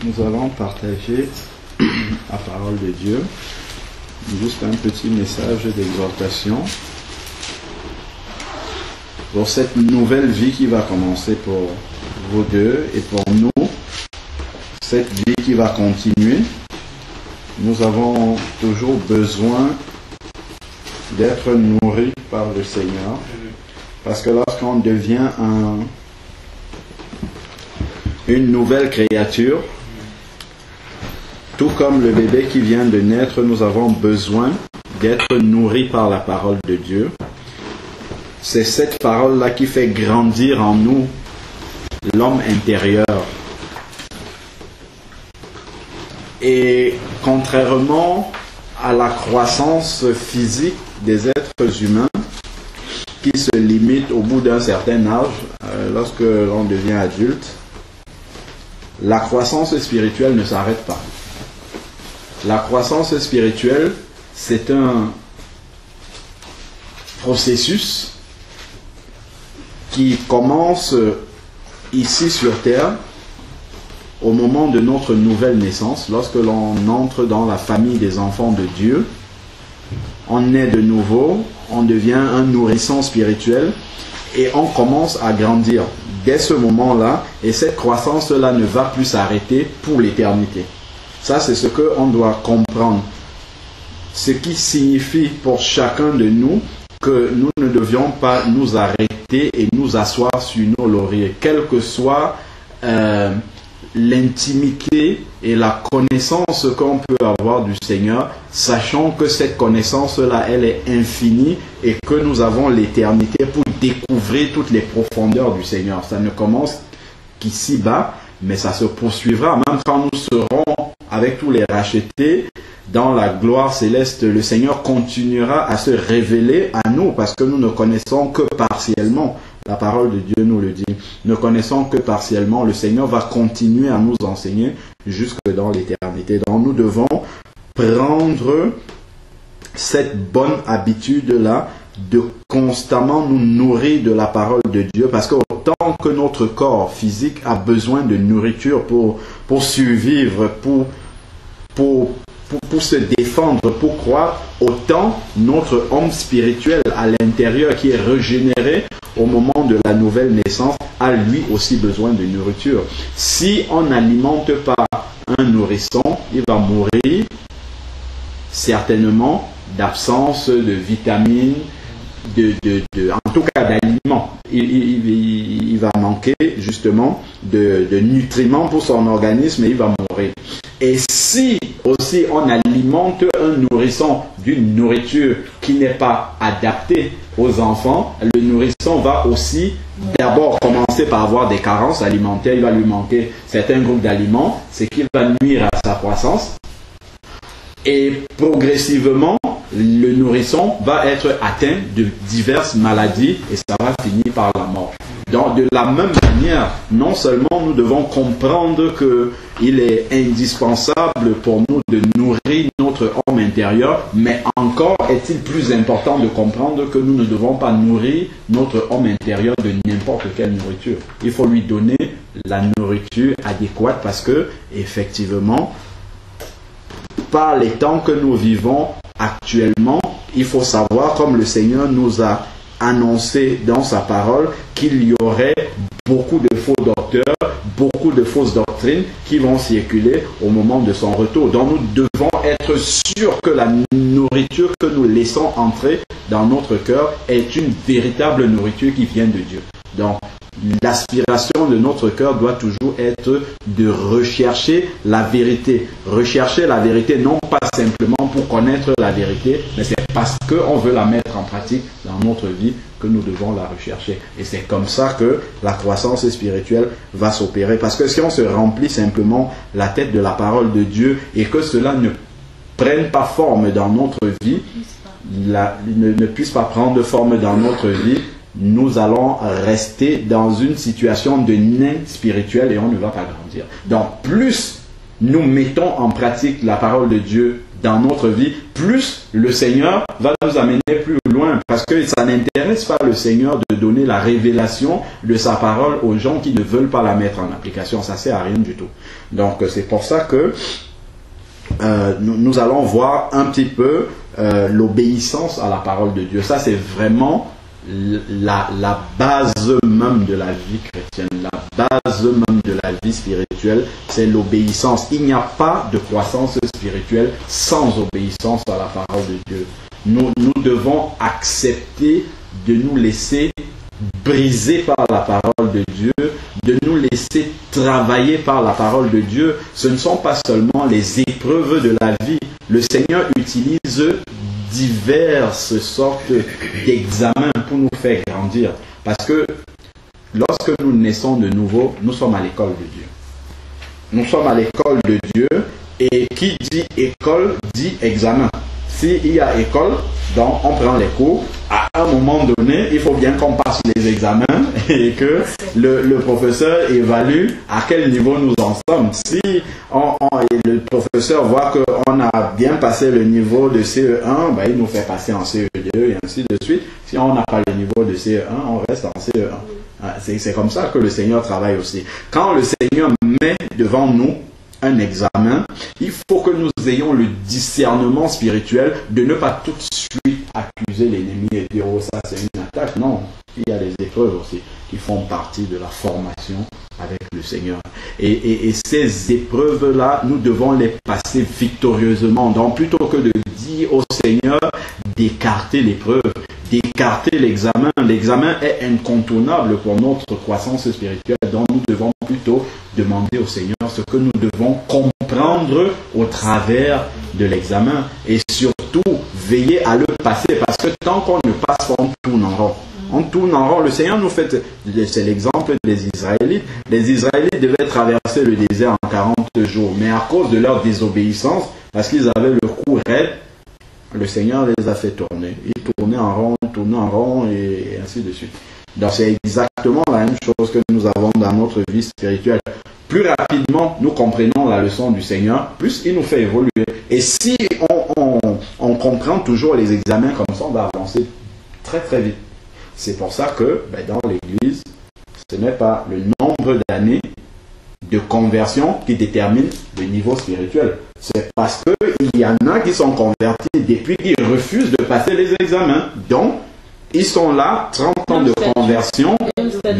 Nous allons partager la parole de Dieu. Juste un petit message d'exhortation pour cette nouvelle vie qui va commencer pour vous deux et pour nous. Cette vie qui va continuer. Nous avons toujours besoin d'être nourris par le Seigneur. Parce que lorsqu'on devient une nouvelle créature, tout comme le bébé qui vient de naître, nous avons besoin d'être nourris par la parole de Dieu. C'est cette parole-là qui fait grandir en nous l'homme intérieur. Et contrairement à la croissance physique des êtres humains, qui se limite au bout d'un certain âge, lorsque l'on devient adulte, la croissance spirituelle ne s'arrête pas. La croissance spirituelle, c'est un processus qui commence ici sur terre au moment de notre nouvelle naissance, lorsque l'on entre dans la famille des enfants de Dieu. On naît de nouveau, on devient un nourrisson spirituel et on commence à grandir dès ce moment-là, et cette croissance-là ne va plus s'arrêter pour l'éternité. Ça, c'est ce qu'on doit comprendre. Ce qui signifie pour chacun de nous que nous ne devions pas nous arrêter et nous asseoir sur nos lauriers, quelle que soit l'intimité et la connaissance qu'on peut avoir du Seigneur, sachant que cette connaissance-là, elle est infinie et que nous avons l'éternité pour découvrir toutes les profondeurs du Seigneur. Ça ne commence qu'ici-bas, mais ça se poursuivra. Même quand nous serons avec tous les rachetés dans la gloire céleste, le Seigneur continuera à se révéler à nous parce que nous ne connaissons que partiellement. La parole de Dieu nous le dit. Ne connaissons que partiellement. Le Seigneur va continuer à nous enseigner jusque dans l'éternité. Donc nous devons prendre cette bonne habitude-là de constamment nous nourrir de la parole de Dieu, parce que autant que notre corps physique a besoin de nourriture pour survivre, pour se défendre, pour croire, autant notre homme spirituel à l'intérieur qui est régénéré au moment de la nouvelle naissance a lui aussi besoin de nourriture. Si on n'alimente pas un nourrisson, il va mourir certainement d'absence de vitamines, en tout cas d'aliments. Il va manquer justement de nutriments pour son organisme et il va mourir. Et si aussi on alimente un nourrisson d'une nourriture qui n'est pas adaptée aux enfants, le nourrisson va aussi d'abord commencer par avoir des carences alimentaires. Il va lui manquer certains groupes d'aliments, ce qui va nuire à sa croissance. Et progressivement, le nourrisson va être atteint de diverses maladies et ça va finir par la mort. Donc, de la même manière, non seulement nous devons comprendre qu'il est indispensable pour nous de nourrir notre homme intérieur, mais encore est-il plus important de comprendre que nous ne devons pas nourrir notre homme intérieur de n'importe quelle nourriture. Il faut lui donner la nourriture adéquate parce que, effectivement, par les temps que nous vivons actuellement, il faut savoir, comme le Seigneur nous a annoncé dans sa parole, qu'il y aurait beaucoup de faux docteurs, beaucoup de fausses doctrines qui vont circuler au moment de son retour. Donc nous devons être sûrs que la nourriture que nous laissons entrer dans notre cœur est une véritable nourriture qui vient de Dieu. Donc l'aspiration de notre cœur doit toujours être de rechercher la vérité. Rechercher la vérité, non pas simplement pour connaître la vérité, mais c'est parce qu'on veut la mettre en pratique dans notre vie que nous devons la rechercher. Et c'est comme ça que la croissance spirituelle va s'opérer. Parce que si on se remplit simplement la tête de la parole de Dieu et que cela ne prenne pas forme dans notre vie, ne puisse pas prendre forme dans notre vie, nous allons rester dans une situation de nain spirituel et on ne va pas grandir. Donc, plus nous mettons en pratique la parole de Dieu dans notre vie, plus le Seigneur va nous amener plus loin, parce que ça n'intéresse pas le Seigneur de donner la révélation de sa parole aux gens qui ne veulent pas la mettre en application. Ça sert à rien du tout. Donc c'est pour ça que nous allons voir un petit peu l'obéissance à la parole de Dieu. Ça, c'est vraiment la base même de la vie chrétienne, la base même de la vie spirituelle, c'est l'obéissance. Il n'y a pas de croissance spirituelle sans obéissance à la parole de Dieu. Nous devons accepter de nous laisser briser par la parole de Dieu, de nous laisser travailler par la parole de Dieu. Ce ne sont pas seulement les épreuves de la vie. Le Seigneur utilise diverses sortes d'examens pour nous faire grandir. Parce que lorsque nous naissons de nouveau, nous sommes à l'école de Dieu. Nous sommes à l'école de Dieu, et qui dit école dit examen. S'il y a école, donc on prend les cours. À un moment donné, il faut bien qu'on passe les examens et que le professeur évalue à quel niveau nous en sommes. Si le professeur voit qu'on a bien passé le niveau de CE1, ben, il nous fait passer en CE2 et ainsi de suite. Si on n'a pas le niveau de CE1, on reste en CE1. C'est comme ça que le Seigneur travaille aussi. Quand le Seigneur met devant nous un examen, il faut que nous ayons le discernement spirituel de ne pas tout de suite accuser l'ennemi et dire oh ça c'est une attaque. Non, il y a des épreuves aussi qui font partie de la formation avec le Seigneur. Et ces épreuves-là, nous devons les passer victorieusement. Donc plutôt que de dire au Seigneur d'écarter l'épreuve, d'écarter l'examen, l'examen est incontournable pour notre croissance spirituelle. Donc nous devons plutôt demander au Seigneur ce que nous devons comprendre au travers de l'examen, et surtout veiller à le passer, parce que tant qu'on ne passe pas, on tourne en rond. On tourne en rond. Le Seigneur nous fait, c'est l'exemple des Israélites. Les Israélites devaient traverser le désert en 40 jours, mais à cause de leur désobéissance, parce qu'ils avaient le cou raide, le Seigneur les a fait tourner. Ils tournaient en rond et ainsi de suite. Donc c'est exactement la même chose que nous avons dans notre vie spirituelle. Plus rapidement nous comprenons la leçon du Seigneur, plus il nous fait évoluer. Et si on comprend toujours les examens comme ça, on va avancer très très vite. C'est pour ça que dans l'Église, ce n'est pas le nombre d'années de conversion qui détermine le niveau spirituel. C'est parce qu'il y en a qui sont convertis depuis qu'ils refusent de passer les examens. Donc, ils sont là, 30 ans de conversion,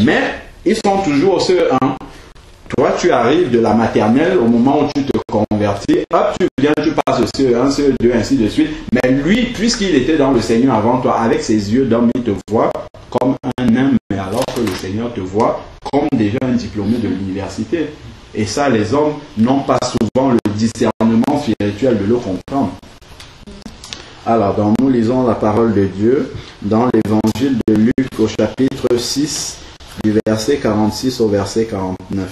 mais ils sont toujours au CE1. Toi, tu arrives de la maternelle au moment où tu te convertis, hop, tu viens, tu passes au CE1, CE2, ainsi de suite. Mais lui, puisqu'il était dans le Seigneur avant toi, avec ses yeux d'homme, il te voit comme un nain, mais alors que le Seigneur te voit comme déjà un diplômé de l'université. Et ça, les hommes n'ont pas souvent le discernement spirituel de le comprendre. Alors, donc, nous lisons la parole de Dieu dans l'évangile de Luc au chapitre 6, du verset 46 au verset 49.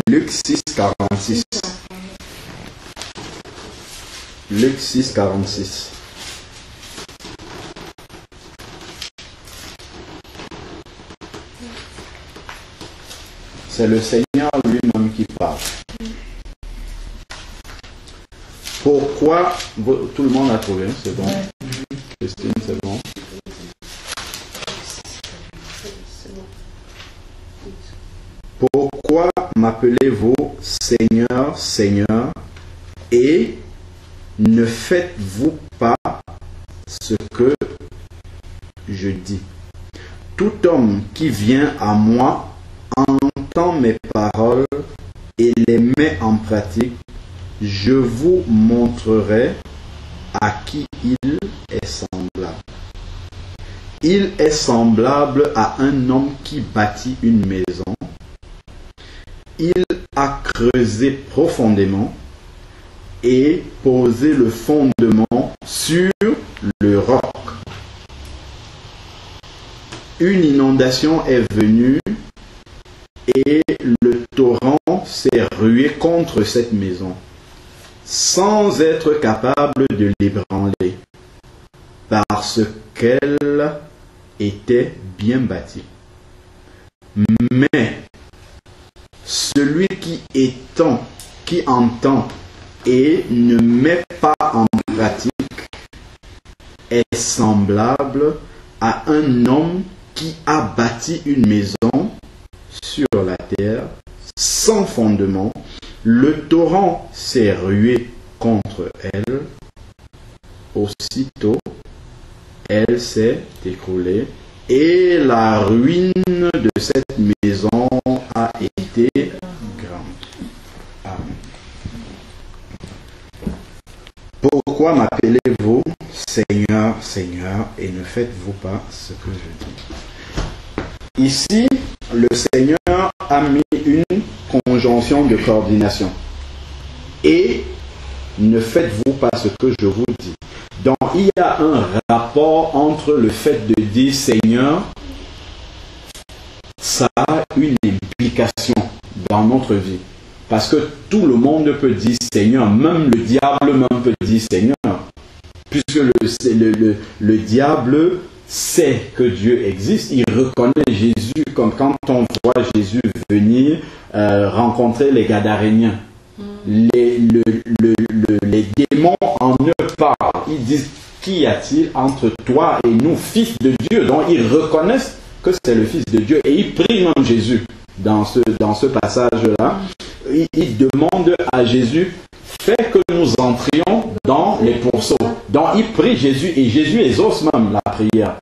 Luc 6, 46. Luc 6, 46. C'est le Seigneur lui-même qui parle. Pourquoi, tout le monde a trouvé, c'est bon. Christine, c'est bon. Pourquoi m'appelez-vous Seigneur, Seigneur, et ne faites-vous pas ce que je dis? Tout homme qui vient à moi entend mes paroles et les met en pratique, je vous montrerai à qui il est semblable. Il est semblable à un homme qui bâtit une maison. Il a creusé profondément et posé le fondement sur le roc. Une inondation est venue et le torrent s'est rué contre cette maison, sans être capable de l'ébranler, parce qu'elle était bien bâtie. Mais celui qui entend et ne met pas en pratique est semblable à un homme qui a bâti une maison sur la terre sans fondement. Le torrent s'est rué contre elle. Aussitôt, elle s'est écroulée et la ruine de cette maison a été grande. Amen. Pourquoi m'appelez-vous Seigneur, Seigneur, et ne faites-vous pas ce que je dis? Ici, le Seigneur a mis une conjonction de coordination. Et ne faites-vous pas ce que je vous dis. Donc, il y a un rapport entre le fait de dire Seigneur, ça a une implication dans notre vie. Parce que tout le monde peut dire Seigneur, même le diable même peut dire Seigneur. Puisque le diable sait que Dieu existe, il reconnaît Jésus, comme quand on voit Jésus venir rencontrer les Gadaréniens. Les démons en eux parlent. Ils disent, qu'y a-t-il entre toi et nous, fils de Dieu? Donc ils reconnaissent que c'est le Fils de Dieu. Et ils prient même Jésus dans ce passage-là. Ils demandent à Jésus, fais que nous entrions dans les pourceaux. Donc ils prient Jésus et Jésus exauce même la prière.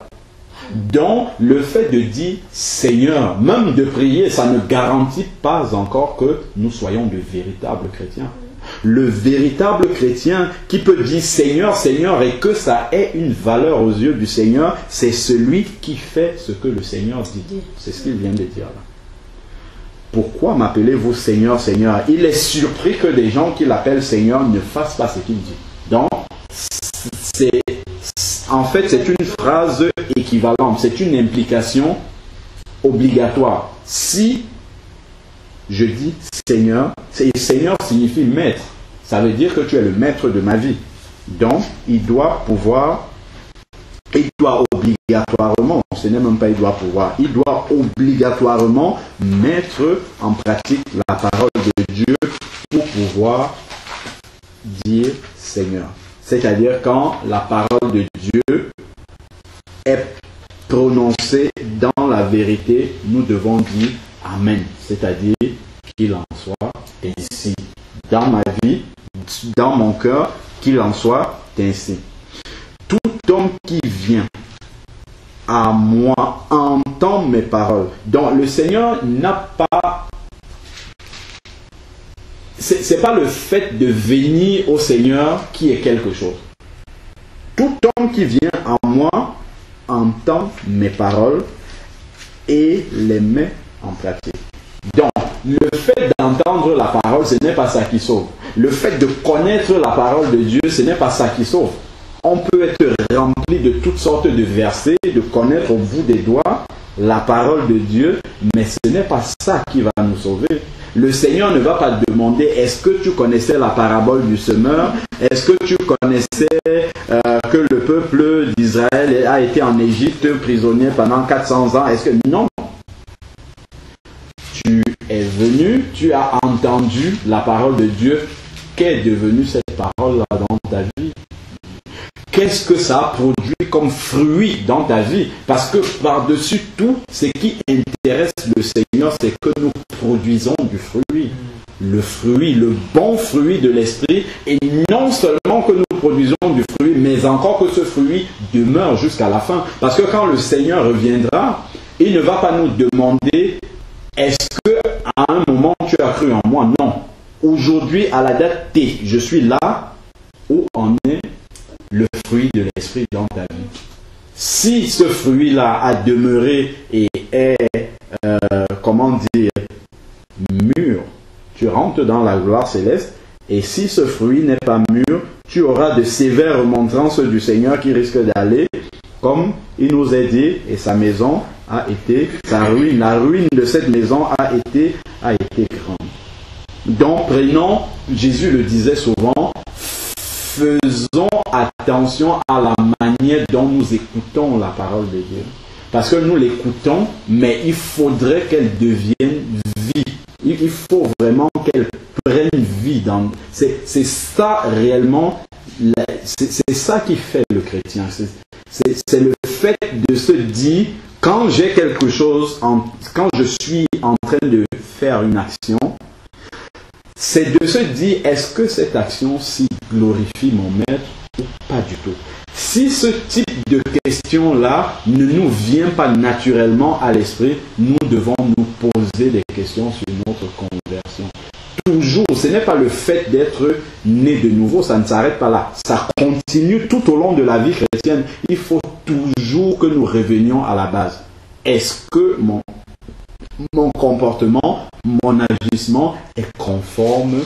Donc le fait de dire Seigneur, même de prier, ça ne garantit pas encore que nous soyons de véritables chrétiens. Le véritable chrétien qui peut dire Seigneur, Seigneur, et que ça ait une valeur aux yeux du Seigneur, c'est celui qui fait ce que le Seigneur dit. C'est ce qu'il vient de dire là. Pourquoi m'appelez-vous Seigneur, Seigneur? Il est surpris que des gens qui l'appellent Seigneur ne fassent pas ce qu'il dit. Donc, en fait, c'est une phrase équivalente, c'est une implication obligatoire. Si je dis Seigneur, Seigneur signifie maître. Ça veut dire que tu es le maître de ma vie. Donc, il doit obligatoirement, ce n'est même pas il doit pouvoir, il doit obligatoirement mettre en pratique la parole de Dieu pour pouvoir dire Seigneur. C'est-à-dire quand la parole de Dieu est prononcée dans la vérité, nous devons dire Amen. C'est-à-dire qu'il en soit ainsi. Dans ma vie, dans mon cœur, qu'il en soit ainsi. Tout homme qui vient à moi entend mes paroles. Donc le Seigneur n'a pas... C'est pas le fait de venir au Seigneur qui est quelque chose. Tout homme qui vient à moi entend mes paroles et les met en pratique. Donc, le fait d'entendre la parole, ce n'est pas ça qui sauve. Le fait de connaître la parole de Dieu, ce n'est pas ça qui sauve. On peut être rempli de toutes sortes de versets, de connaître au bout des doigts la parole de Dieu, mais ce n'est pas ça qui va nous sauver. Le Seigneur ne va pas demander, est-ce que tu connaissais la parabole du semeur? Est-ce que tu connaissais que le peuple d'Israël a été en Égypte prisonnier pendant 400 ans? Est-ce que non? Tu es venu, tu as entendu la parole de Dieu. Qu'est devenue cette parole-là dans ta vie? Qu'est-ce que ça a produit comme fruit dans ta vie? Parce que par-dessus tout, ce qui intéresse le Seigneur, c'est que nous produisons du fruit. Le fruit, le bon fruit de l'esprit. Et non seulement que nous produisons du fruit, mais encore que ce fruit demeure jusqu'à la fin. Parce que quand le Seigneur reviendra, il ne va pas nous demander est-ce que à un moment tu as cru en moi? Non. Aujourd'hui, à la date T, je suis là où en est le fruit de l'esprit dans ta vie. Si ce fruit-là a demeuré et est, mûr, tu rentres dans la gloire céleste. Et si ce fruit n'est pas mûr, tu auras de sévères remontrances du Seigneur qui risquent d'aller, comme il nous a dit, et sa maison a été, sa ruine, la ruine de cette maison a été grande. Donc prenons, Jésus le disait souvent, faisons attention à la manière dont nous écoutons la parole de Dieu. Parce que nous l'écoutons, mais il faudrait qu'elle devienne vie. Il faut vraiment qu'elle prenne vie. C'est ça réellement, c'est ça qui fait le chrétien. C'est le fait de se dire, quand j'ai quelque chose, quand je suis en train de faire une action, c'est de se dire, est-ce que cette action-ci glorifie mon maître ou pas du tout? Si ce type de question-là ne nous vient pas naturellement à l'esprit, nous devons nous poser des questions sur notre conversion. Toujours, ce n'est pas le fait d'être né de nouveau, ça ne s'arrête pas là. Ça continue tout au long de la vie chrétienne. Il faut toujours que nous revenions à la base. Est-ce que mon comportement, mon agissement est conforme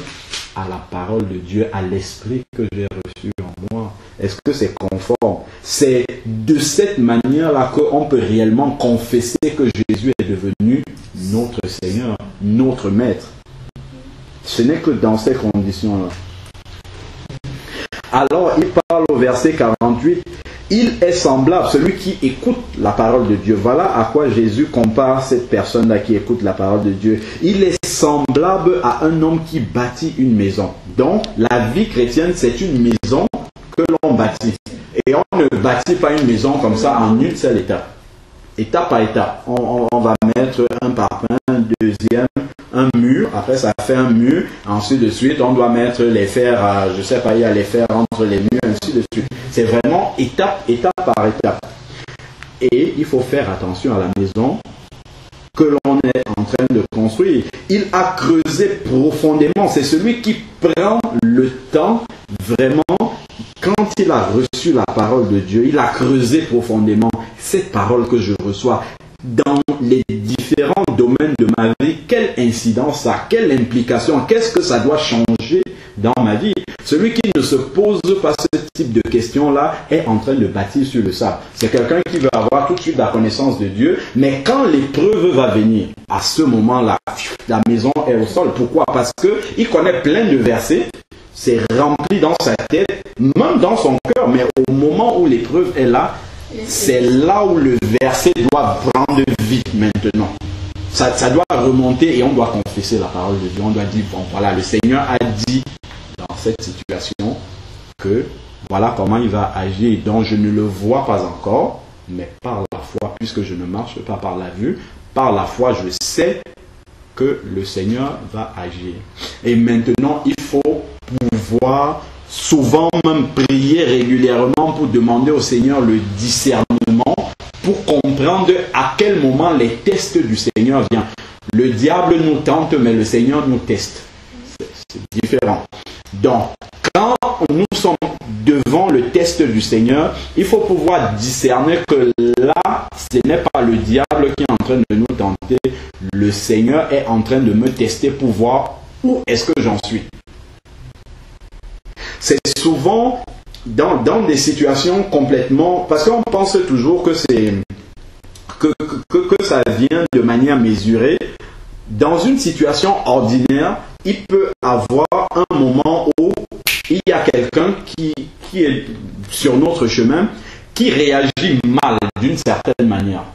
à la parole de Dieu, à l'esprit que j'ai reçu en moi? Est-ce que c'est conforme? C'est de cette manière-là qu'on peut réellement confesser que Jésus est devenu notre Seigneur, notre Maître. Ce n'est que dans ces conditions-là. Alors, il parle au verset 48. Il est semblable, celui qui écoute la parole de Dieu. Voilà à quoi Jésus compare cette personne-là qui écoute la parole de Dieu. Il est semblable à un homme qui bâtit une maison. Donc, la vie chrétienne, c'est une maison que l'on bâtit. Et on ne bâtit pas une maison comme ça en une seule étape. Étape par étape. On va mettre un parpaing, un deuxième, un mur. Après, ça fait un mur. Ensuite de suite, on doit mettre les fers, je sais pas, il y a les fers entre les murs, ainsi de suite. C'est vraiment étape par étape. Et il faut faire attention à la maison que l'on est en train de construire. Il a creusé profondément. C'est celui qui prend le temps vraiment, quand il a reçu la parole de Dieu, il a creusé profondément cette parole que je reçois dans les différents domaines de ma vie. Quelle incidence ça a, quelle implication, qu'est-ce que ça doit changer dans ma vie? Celui qui ne se pose pas ce type de questions-là est en train de bâtir sur le sable. C'est quelqu'un qui veut avoir tout de suite la connaissance de Dieu, mais quand l'épreuve va venir, à ce moment-là, la maison est au sol. Pourquoi? Parce qu'il connaît plein de versets, c'est rempli dans sa tête, même dans son cœur, mais au moment où l'épreuve est là, c'est là où le verset doit prendre vie maintenant. Ça doit remonter et on doit confesser la parole de Dieu. On doit dire, bon voilà, le Seigneur a dit dans cette situation que voilà comment il va agir, dont je ne le vois pas encore, mais par la foi, puisque je ne marche pas par la vue, par la foi je sais que le Seigneur va agir. Et maintenant, il faut pouvoir souvent même prier régulièrement pour demander au Seigneur le discernement, pour comprendre à quel moment les tests du Seigneur viennent. Le diable nous tente, mais le Seigneur nous teste. C'est différent. Donc, quand nous sommes devant le test du Seigneur, il faut pouvoir discerner que là, ce n'est pas le diable qui est en train de nous tenter. Le Seigneur est en train de me tester pour voir où est-ce que j'en suis. C'est souvent dans des situations complètement... Parce qu'on pense toujours que ça vient de manière mesurée. Dans une situation ordinaire, il peut avoir un moment où il y a quelqu'un qui est sur notre chemin, qui réagit mal d'une certaine manière.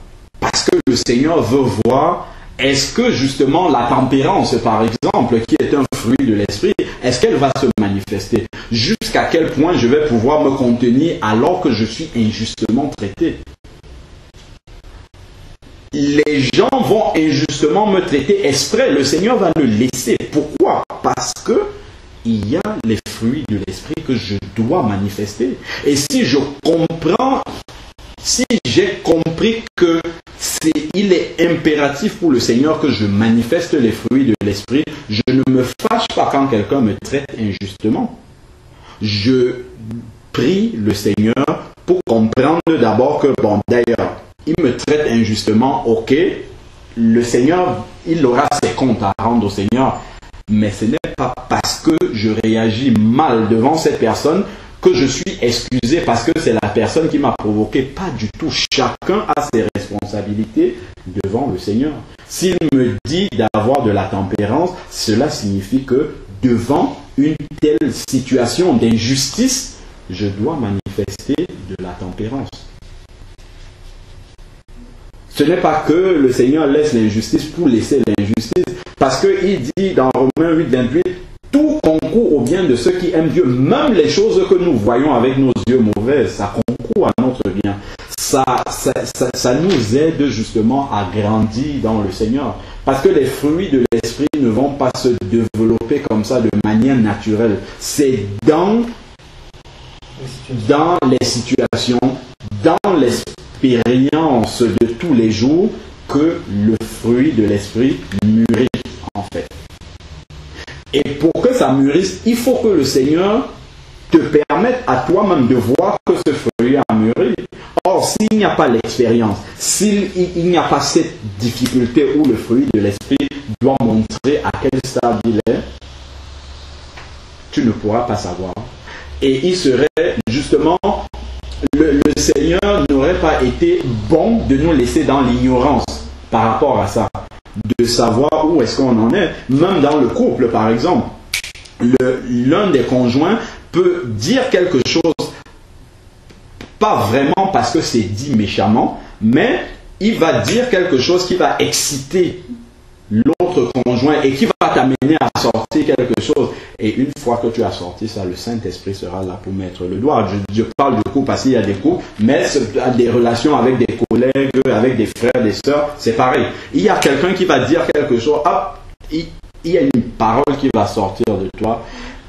Parce que le Seigneur veut voir, est-ce que justement la tempérance, par exemple, qui est un fruit de l'esprit, est-ce qu'elle va se manifester? Jusqu'à quel point je vais pouvoir me contenir alors que je suis injustement traité? Les gens vont injustement me traiter exprès. Le Seigneur va le laisser. Pourquoi? Parce que il y a les fruits de l'esprit que je dois manifester. Et si je comprends, si j'ai compris que il est impératif pour le Seigneur que je manifeste les fruits de l'esprit, je ne me fâche pas quand quelqu'un me traite injustement. Je prie le Seigneur pour comprendre d'abord que, bon, d'ailleurs, il me traite injustement, ok, le Seigneur, il aura ses comptes à rendre au Seigneur, mais ce n'est pas parce que je réagis mal devant cette personne que je suis excusé parce que c'est la personne qui m'a provoqué. Pas du tout. Chacun a ses responsabilités devant le Seigneur. S'il me dit d'avoir de la tempérance, cela signifie que devant une telle situation d'injustice, je dois manifester de la tempérance. Ce n'est pas que le Seigneur laisse l'injustice pour laisser l'injustice. Parce qu'il dit dans Romains 8, 28, tout concourt au bien de ceux qui aiment Dieu. Même les choses que nous voyons avec nos yeux mauvaises, ça concourt à notre bien. Ça nous aide justement à grandir dans le Seigneur. Parce que les fruits de l'esprit ne vont pas se développer comme ça de manière naturelle. C'est dans les situations, dans l'expérience de tous les jours que le fruit de l'esprit mûrit en fait. Et pour que ça mûrisse, il faut que le Seigneur te permette à toi-même de voir que ce fruit a mûri. Or, s'il n'y a pas l'expérience, s'il n'y a pas cette difficulté où le fruit de l'esprit doit montrer à quel stade il est, tu ne pourras pas savoir. Et il serait justement, le Seigneur n'aurait pas été bon de nous laisser dans l'ignorance par rapport à ça, de savoir où est-ce qu'on en est. Même dans le couple, par exemple, l'un des conjoints peut dire quelque chose, pas vraiment parce que c'est dit méchamment, mais il va dire quelque chose qui va exciter l'autre conjoint et qui va t'amener à sortir quelque chose. Et une fois que tu as sorti ça, le Saint-Esprit sera là pour mettre le doigt. Je parle de couple parce qu'il y a des couples, mais des relations avec des collègues, avec des frères, des sœurs, c'est pareil. Il y a quelqu'un qui va dire quelque chose, hop, il y a une parole qui va sortir de toi.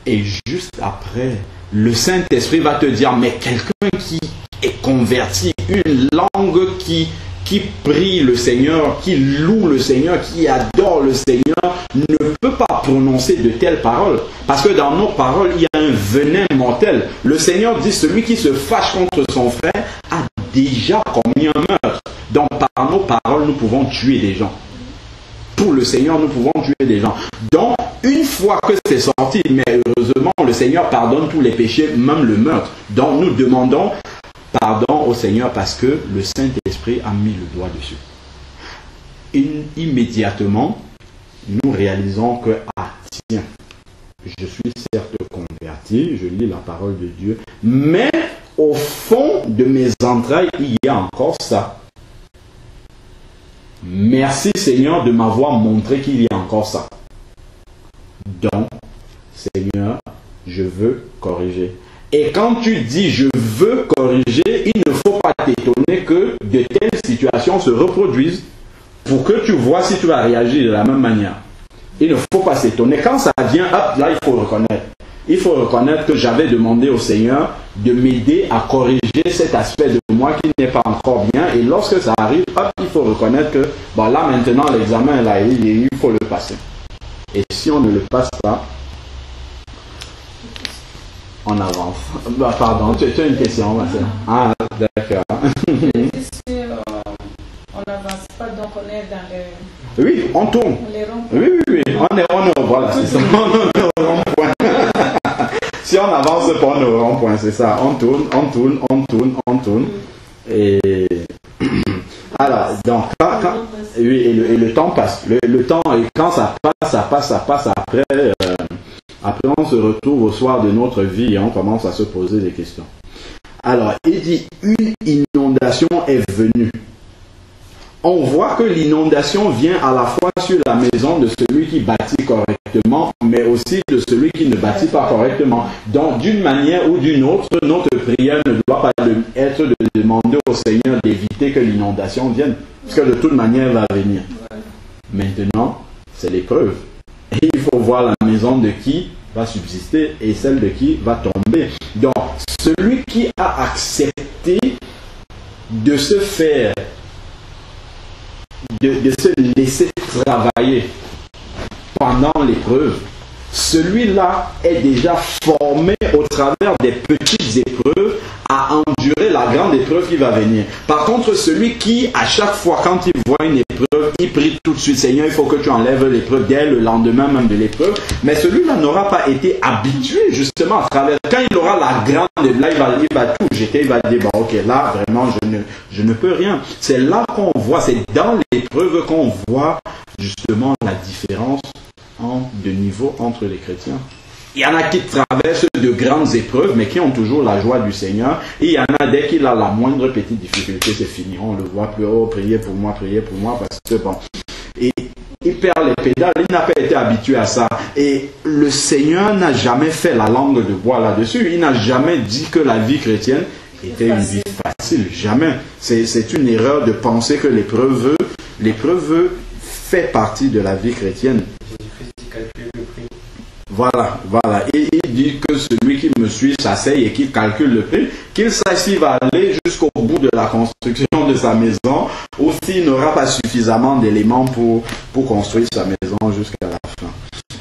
Et juste après, le Saint-Esprit va te dire, mais quelqu'un qui est converti, une langue qui prie le Seigneur, qui loue le Seigneur, qui adore le Seigneur, ne peut pas prononcer de telles paroles. Parce que dans nos paroles, il y a un venin mortel. Le Seigneur dit, celui qui se fâche contre son frère a déjà commis un meurtre. Donc par nos paroles, nous pouvons tuer des gens. Pour le Seigneur, nous pouvons tuer des gens. Donc, une fois que c'est sorti, mais heureusement, le Seigneur pardonne tous les péchés, même le meurtre. Donc nous demandons pardon au Seigneur parce que le Saint-Esprit a mis le doigt dessus. Immédiatement, nous réalisons que, tiens, je suis certes converti, je lis la parole de Dieu, mais au fond de mes entrailles, il y a encore ça. Merci Seigneur de m'avoir montré qu'il y a encore ça. Donc, Seigneur, je veux corriger. Et quand tu dis je veux corriger, il ne faut pas t'étonner que de telles situations se reproduisent pour que tu vois si tu vas réagir de la même manière. Il ne faut pas s'étonner. Quand ça vient, hop, là il faut reconnaître. Il faut reconnaître que j'avais demandé au Seigneur de m'aider à corriger cet aspect de moi qui n'est pas encore bien. Et lorsque ça arrive, hop, il faut reconnaître que bon, là maintenant l'examen là, il faut le passer. Et si on ne le passe pas, on avance. Pardon, tu as une question, Marcel? Ah, d'accord. Si on n'avance pas, donc on est dans les... Oui, on tourne. Oui. On est voilà, c'est ça. On est au rond-point. Si on avance pas, on est au rond-point, c'est ça. On tourne. Et... Alors, donc, oui, et le temps passe. Le temps, et quand ça passe, après... Après, on se retrouve au soir de notre vie et on commence à se poser des questions. Alors, il dit, une inondation est venue. On voit que l'inondation vient à la fois sur la maison de celui qui bâtit correctement, mais aussi de celui qui ne bâtit pas correctement. Donc, d'une manière ou d'une autre, notre prière ne doit pas être de demander au Seigneur d'éviter que l'inondation vienne, parce que de toute manière, elle va venir. Maintenant, c'est l'épreuve. Et il faut voir la maison de qui va subsister et celle de qui va tomber. Donc, celui qui a accepté de se faire, de se laisser travailler pendant l'épreuve, celui-là est déjà formé au travers des petites épreuves à endurer la grande épreuve qui va venir. Par contre, celui qui, à chaque fois, quand il voit une épreuve, il prie tout de suite, Seigneur, il faut que tu enlèves l'épreuve dès le lendemain même de l'épreuve. Mais celui-là n'aura pas été habitué justement à travers. Quand il aura la grande, là, il va tout jeter, il va dire, bon, ok, là, vraiment, je ne peux rien. C'est là qu'on voit, c'est dans l'épreuve qu'on voit justement la différence de niveau entre les chrétiens. Il y en a qui traversent de grandes épreuves, mais qui ont toujours la joie du Seigneur. Et il y en a, dès qu'il a la moindre petite difficulté, c'est fini. On le voit plus, oh, priez pour moi, parce que bon. Et il perd les pédales, il n'a pas été habitué à ça. Et le Seigneur n'a jamais fait la langue de bois là-dessus. Il n'a jamais dit que la vie chrétienne était une vie facile. Jamais. C'est une erreur de penser que l'épreuve fait partie de la vie chrétienne. Voilà. Et il dit que celui qui me suit s'asseye et qui calcule le prix, qu'il sache s'il va aller jusqu'au bout de la construction de sa maison ou s'il n'aura pas suffisamment d'éléments pour construire sa maison jusqu'à la fin.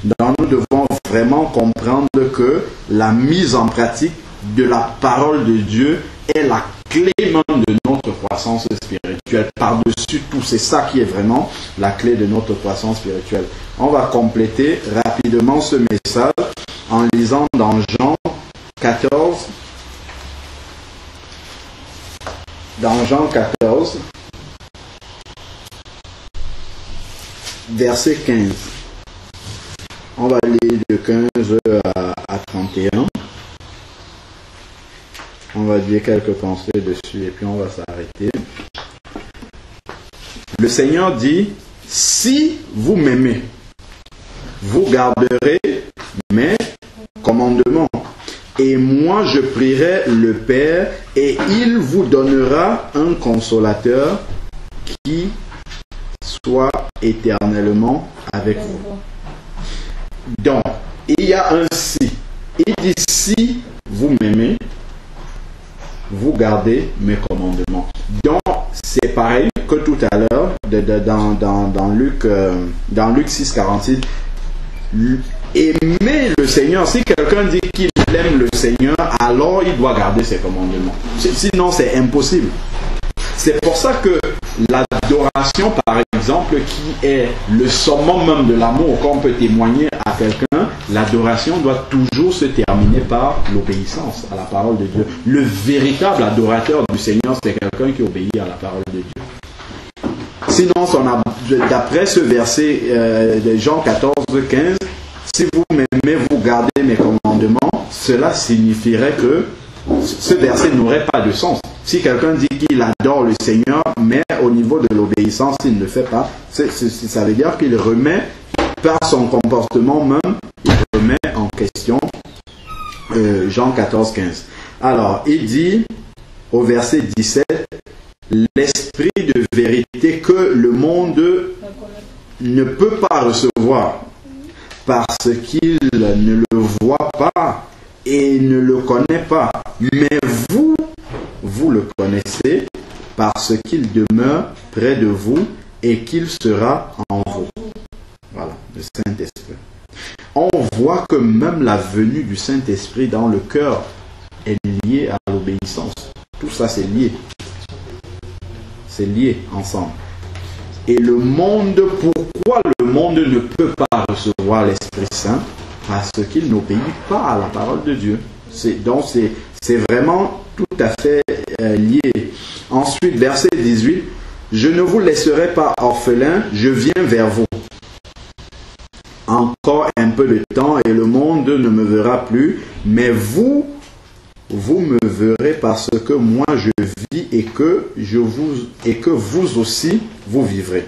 Donc nous devons vraiment comprendre que la mise en pratique de la parole de Dieu est la clé même de notre croissance spirituelle. Par-dessus tout, c'est ça qui est vraiment la clé de notre croissance spirituelle. On va compléter rapidement ce message en lisant dans Jean 14. Dans Jean 14, verset 15. On va lire de 15 à 31. On va dire quelques pensées dessus et puis on va s'arrêter. Le Seigneur dit, si vous m'aimez, vous garderez mes commandements. Et moi je prierai le Père et il vous donnera un consolateur qui soit éternellement avec vous. Donc, il y a un si. Il dit, si vous m'aimez, vous gardez mes commandements. Donc, c'est pareil que tout à l'heure, dans Luc 6,46. Aimer le Seigneur, si quelqu'un dit qu'il aime le Seigneur, alors il doit garder ses commandements. Sinon, c'est impossible. C'est pour ça que l'adoration, par exemple, qui est le summum même de l'amour qu'on peut témoigner à quelqu'un, l'adoration doit toujours se terminer par l'obéissance à la parole de Dieu. Le véritable adorateur du Seigneur, c'est quelqu'un qui obéit à la parole de Dieu. Sinon, d'après ce verset de Jean 14, 15, si vous m'aimez, vous gardez mes commandements, cela signifierait que ce verset n'aurait pas de sens. Si quelqu'un dit qu'il adore le Seigneur, mais au niveau de l'obéissance, il ne le fait pas, ça veut dire qu'il remet, par son comportement même, il remet en question Jean 14, 15. Alors, il dit au verset 17, l'esprit de vérité que le monde ne peut pas recevoir parce qu'il ne le voit pas et ne le connaît pas. Mais vous le connaissez parce qu'il demeure près de vous et qu'il sera en vous. Voilà, le Saint-Esprit. On voit que même la venue du Saint-Esprit dans le cœur est liée à l'obéissance. Tout ça, c'est lié. C'est lié ensemble. Et le monde, pourquoi le monde ne peut pas recevoir l'Esprit Saint? Parce qu'il n'obéit pas à la parole de Dieu. Donc c'est vraiment tout à fait lié. Ensuite, verset 18, je ne vous laisserai pas orphelins, je viens vers vous. Encore un peu de temps et le monde ne me verra plus, mais vous me verrez parce que moi je vis et que vous aussi vous vivrez.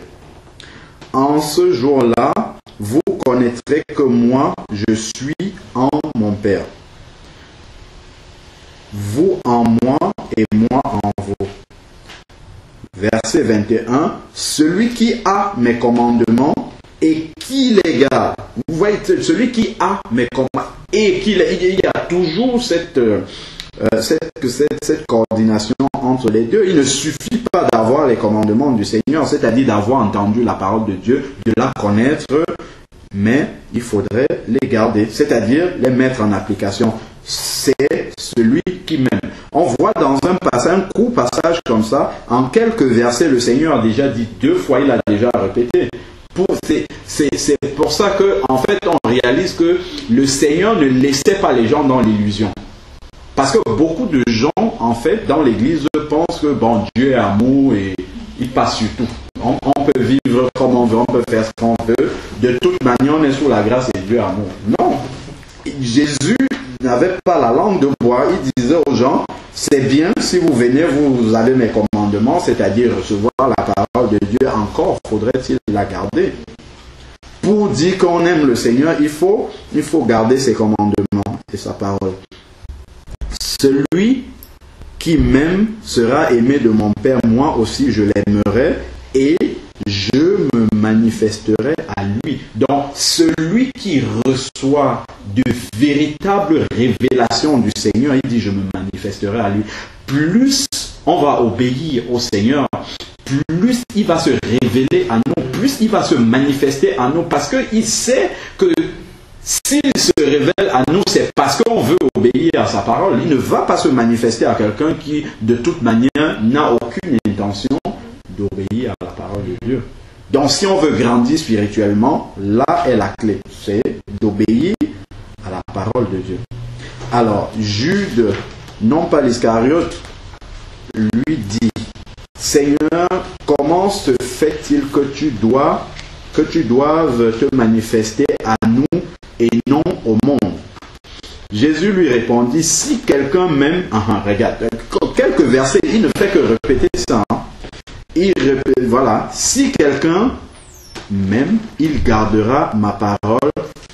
En ce jour-là, vous connaîtrez que moi je suis en mon Père. Vous en moi et moi en vous. Verset 21, celui qui a mes commandements et qui les garde. Vous voyez, celui qui a mes commandements et qui les... Il y a toujours cette coordination entre les deux. Il ne suffit pas d'avoir les commandements du Seigneur, c'est-à-dire d'avoir entendu la parole de Dieu, de la connaître, mais il faudrait les garder, c'est-à-dire les mettre en application. C'est celui qui m'aime. On voit dans un court passage comme ça, en quelques versets, le Seigneur a déjà dit 2 fois, il a déjà répété. C'est pour ça que, en fait, on réalise que le Seigneur ne laissait pas les gens dans l'illusion. Parce que beaucoup de gens, en fait, dans l'église, pensent que, bon, Dieu est amour et il passe sur tout. On peut vivre comme on veut, on peut faire ce qu'on veut. De toute manière, on est sous la grâce et Dieu est amour. Non. Jésus n'avait pas la langue de bois. Il disait aux gens, c'est bien si vous venez, vous avez mes commandements, c'est-à-dire recevoir la parole de Dieu, encore faudrait-il la garder. Pour dire qu'on aime le Seigneur, il faut garder ses commandements et sa parole. Celui qui m'aime sera aimé de mon Père, moi aussi je l'aimerai et je me manifesterai à lui. Donc, celui qui reçoit de véritables révélations du Seigneur, il dit, je me manifesterai à lui. Plus on va obéir au Seigneur, plus il va se révéler à nous, plus il va se manifester à nous, parce qu'il sait que s'il se révèle à nous, c'est parce qu'on veut obéir à sa parole. Il ne va pas se manifester à quelqu'un qui, de toute manière, n'a aucune intention d'obéir à la parole de Dieu. Donc, si on veut grandir spirituellement, là est la clé. C'est d'obéir à la parole de Dieu. Alors, Jude, non pas l'Iscariote, lui dit, Seigneur, comment se fait-il que tu doives te manifester à nous et non au monde? Jésus lui répondit, si quelqu'un m'aime, regarde, quelques versets, il ne fait que répéter ça. Il répète, voilà, si quelqu'un m'aime, il gardera ma parole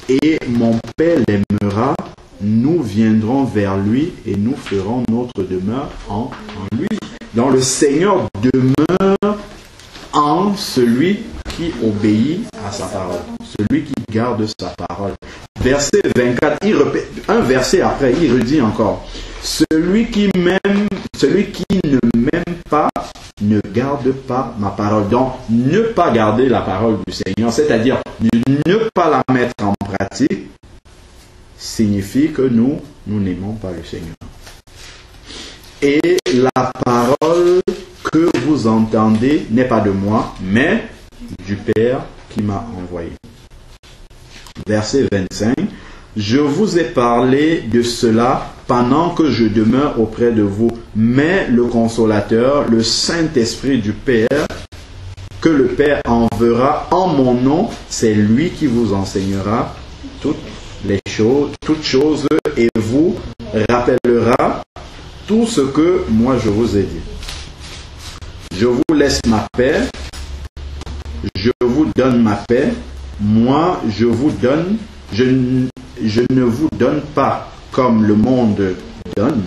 et mon Père l'aimera. Nous viendrons vers lui et nous ferons notre demeure en lui. Donc le Seigneur demeure en celui qui obéit à sa parole, celui qui garde sa parole. Verset 24, il répète, un verset après, il redit encore, celui qui ne m'aime pas, ne garde pas ma parole. Donc, ne pas garder la parole du Seigneur, c'est-à-dire ne pas la mettre en pratique, signifie que nous n'aimons pas le Seigneur. Et la parole que vous entendez n'est pas de moi, mais du Père qui m'a envoyé. Verset 25. Je vous ai parlé de cela pendant que je demeure auprès de vous, mais le Consolateur, le Saint-Esprit du Père, que le Père enverra en mon nom, c'est lui qui vous enseignera toutes choses et vous rappellera tout ce que moi je vous ai dit. Je vous laisse ma paix, je vous donne ma paix, moi je vous donne, je ne vous donne pas comme le monde donne,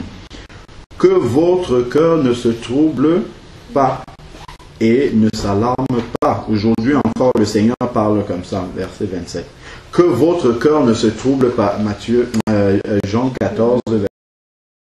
que votre cœur ne se trouble pas et ne s'alarme pas. Aujourd'hui encore le Seigneur parle comme ça, verset 27. Que votre cœur ne se trouble pas, Jean 14,